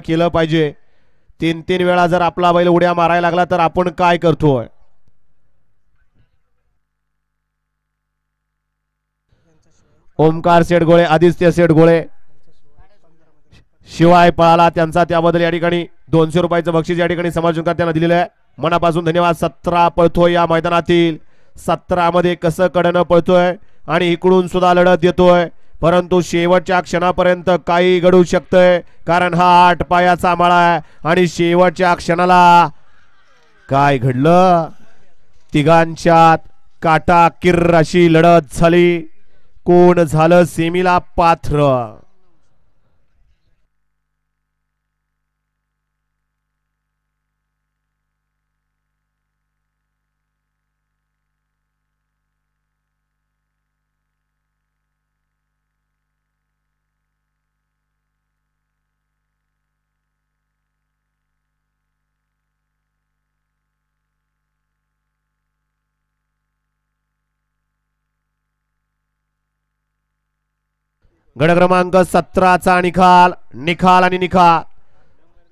केलं पाहिजे. 3-3 वेळा जर आपला बैल उड्या मारायला लागला तर आपण काय करतोय. ओमकार शेडगोळे, आदित्य शेडगोळे शिवाय पळाला त्यांचा, त्याबद्दल या ठिकाणी 200 रुपयाचं बक्षीस या ठिकाणी समाजकार्त्यांना दिलेलं आहे. मनापासून धन्यवाद. 17 पळतोय या मैदानातील. 17 मध्ये कसं कडनं पळतोय आणि इकडून सुद्धा लढत देतोय, परंतु शेवटच्या क्षणापर्यंत काही घडू शकतंय, कारण हा 8 पायाचा माळा आहे. आणि शेवटच्या क्षणाला काय घडलं, तिघांच्यात काटा किर्र अशी लढत झाली. कोण झालं सेमीला पात्र. गड क्रमांक 17चा निकाल आणि निकाल.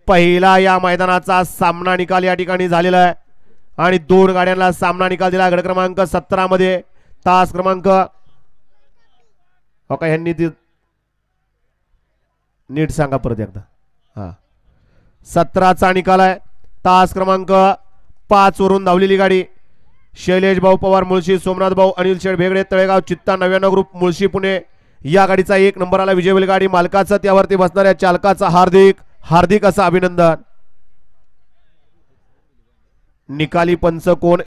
पहिला या मैदानाचा सामना निकाल या ठिकाणी झालेला आहे आणि 2 गाड्यांना सामना निकाल दिला. गड क्रमांक 17 मध्ये तास क्रमांक ह्यांनी नीट सांगा परत एकदा. 17चा निकाल आहे. तास क्रमांक 5 वरून धावलेली गाडी शैलेश भाऊ पवार मुळशी, सोमनाथ भाऊ अनिल शेठ भेगडे तळेगाव चित्ता 99 ग्रुप मुळशी पुणे या गाडीचा 1 नंबरला विजय होईल. गाडी मालकाचं त्यावरती बसणाऱ्या चालकाचं हार्दिक असं अभिनंदन. निकाली पंच कोण